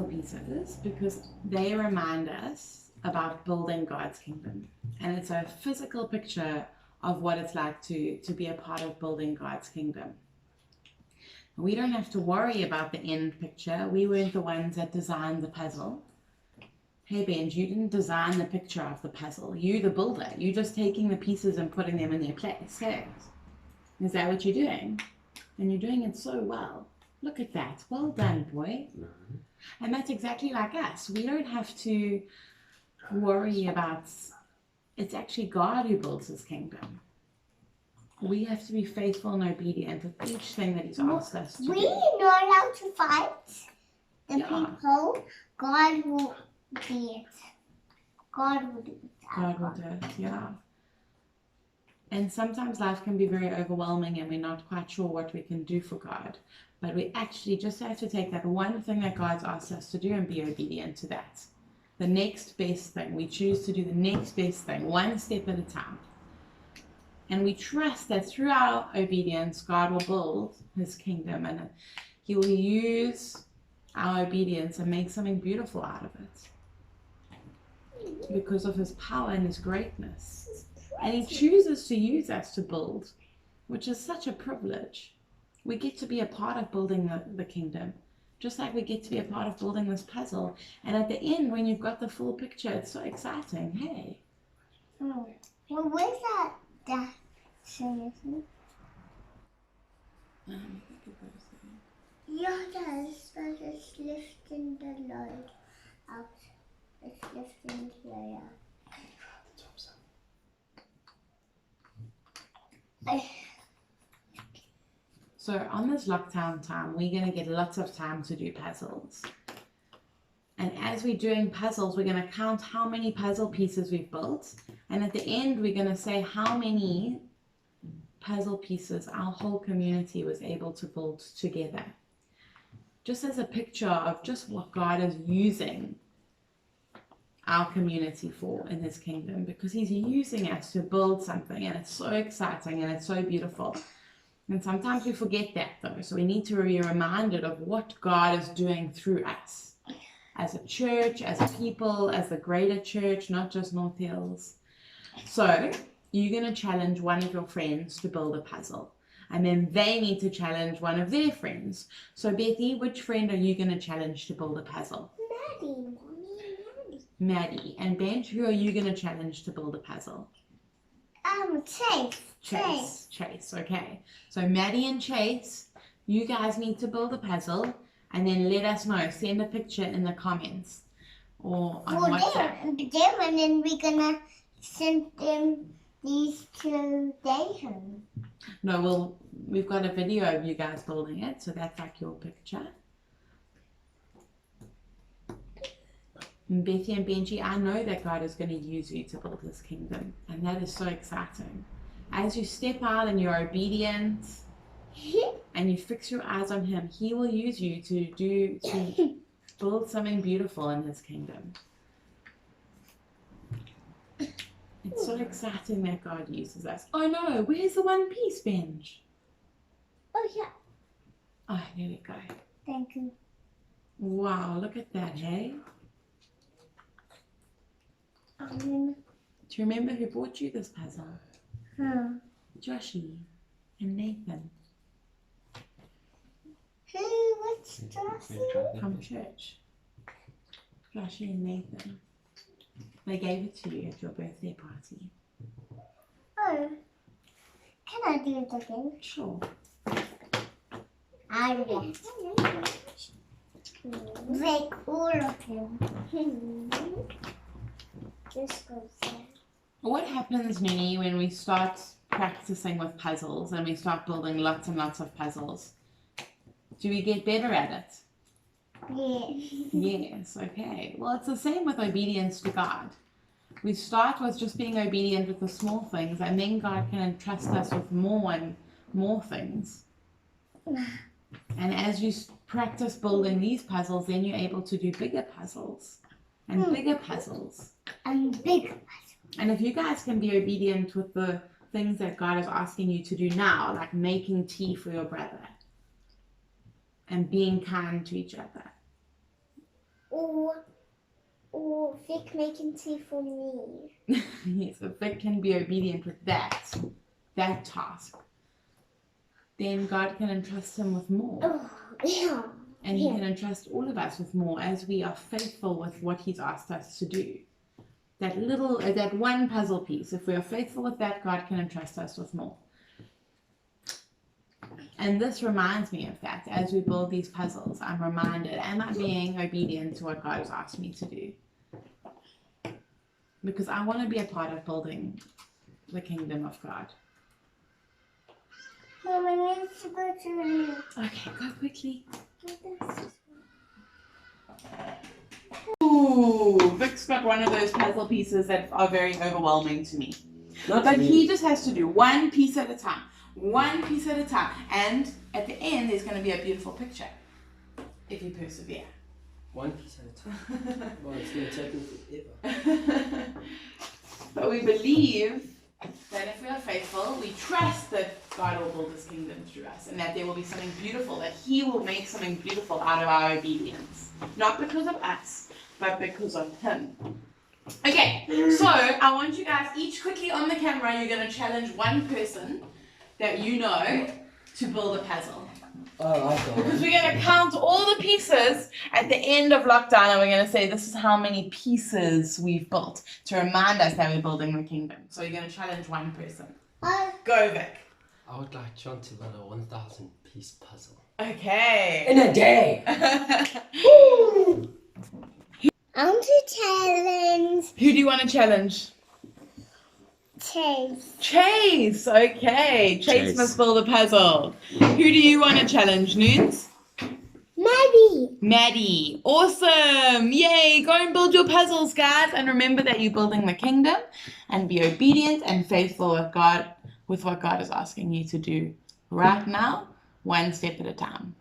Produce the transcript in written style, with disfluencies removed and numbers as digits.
puzzle pieces because they remind us about building God's kingdom. And it's a physical picture of what it's like to be a part of building God's kingdom. We don't have to worry about the end picture. We weren't the ones that designed the puzzle. Hey, Benj, you didn't design the picture of the puzzle. You, the builder. You're just taking the pieces and putting them in their place. Hey, is that what you're doing? And you're doing it so well. Look at that. Well done, boy. And that's exactly like us. We don't have to worry about... It's actually God who builds his kingdom. We have to be faithful and obedient with each thing that he's asked us to do. We are not allowed to fight the people. God will be it. God will do it. God will do it, yeah. And sometimes life can be very overwhelming and we're not quite sure what we can do for God. But we actually just have to take that one thing that God's asked us to do and be obedient to that. The next best thing. We choose to do the next best thing, one step at a time. And we trust that through our obedience, God will build his kingdom and he will use our obedience and make something beautiful out of it because of his power and his greatness. And he chooses to use us to build, which is such a privilege. We get to be a part of building the kingdom, just like we get to be a part of building this puzzle. And at the end, when you've got the full picture, it's so exciting. Hey. Oh. Well, where's that thing, isn't it? Yeah, that's it's lifting the load out. It's lifting the load out. So on this lockdown time, we're going to get lots of time to do puzzles. And as we're doing puzzles, we're going to count how many puzzle pieces we've built. And at the end, we're going to say how many puzzle pieces our whole community was able to build together. Just as a picture of just what God is using our community for in his kingdom, because he's using us to build something, and it's so exciting and it's so beautiful. And sometimes we forget that though, so we need to be reminded of what God is doing through us as a church, as a people, as the greater church, not just North Hills. So you're going to challenge one of your friends to build a puzzle, and then they need to challenge one of their friends. So Bethy, which friend are you going to challenge to build a puzzle? Maddie. Maddie. And Benj, who are you going to challenge to build a puzzle? Chase, okay. So Maddie and Chase, you guys need to build a puzzle and then let us know. Send a picture in the comments or on WhatsApp. And then we're going to send them these to their home. No, well, we've got a video of you guys building it, so that's like your picture. And Bethy and Benji, I know that God is going to use you to build his kingdom, and that is so exciting. As you step out and you're obedient and you fix your eyes on him, he will use you to build something beautiful in his kingdom. It's so exciting that God uses us. Oh no, where's the one piece, Benj? Oh yeah. Oh, there we go. Thank you. Wow, look at that, hey? Do you remember who bought you this puzzle? Joshie and Nathan. Who? What's Joshie? From church. Joshie and Nathan. They gave it to you at your birthday party. Oh. Can I do it again? Sure. I want. Break all of them. This goes there. What happens, Nini, when we start practicing with puzzles and we start building lots and lots of puzzles? Do we get better at it? Yes. Yes, okay. Well, it's the same with obedience to God. We start with just being obedient with the small things, and then God can entrust us with more and more things. And as you practice building these puzzles, then you're able to do bigger puzzles and bigger puzzles. And bigger puzzles. And if you guys can be obedient with the things that God is asking you to do now, like making tea for your brother and being kind to each other, or Vic making tea for me. Yes, if Vic can be obedient with that task, then God can entrust him with more. Oh, yeah. And he can entrust all of us with more as we are faithful with what he's asked us to do. That one puzzle piece, if we are faithful with that, God can entrust us with more. And this reminds me of that. As we build these puzzles, I'm reminded, am I being obedient to what God has asked me to do? Because I want to be a part of building the kingdom of God. Mom, I need to go to the room. Okay, go quickly. Ooh, Vic's got one of those puzzle pieces that are very overwhelming to me. But he just has to do one piece at a time. One piece at a time. And at the end, there's going to be a beautiful picture. If you persevere. One piece at a time. Well, it's going to take me forever. But we believe that if we are faithful, we trust that God will build his kingdom through us. And that there will be something beautiful. That he will make something beautiful out of our obedience. Not because of us, but because of him. Okay, so I want you guys each quickly on the camera, you're going to challenge one person that you know to build a puzzle. Oh, I got Because it. we're going to count all the pieces at the end of lockdown and we're going to say this is how many pieces we've built to remind us that we're building the kingdom. So you're going to challenge one person. Go, Vic. I would like John to build a 1,000-piece puzzle. Okay. In a day! I want to challenge Who do you want to challenge? Chase. Chase. Okay. Chase must build a puzzle. Who do you want to challenge, Noons? Maddie. Maddie. Awesome. Yay. Go and build your puzzles, guys. And remember that you're building the kingdom and be obedient and faithful with God, with what God is asking you to do right now, one step at a time.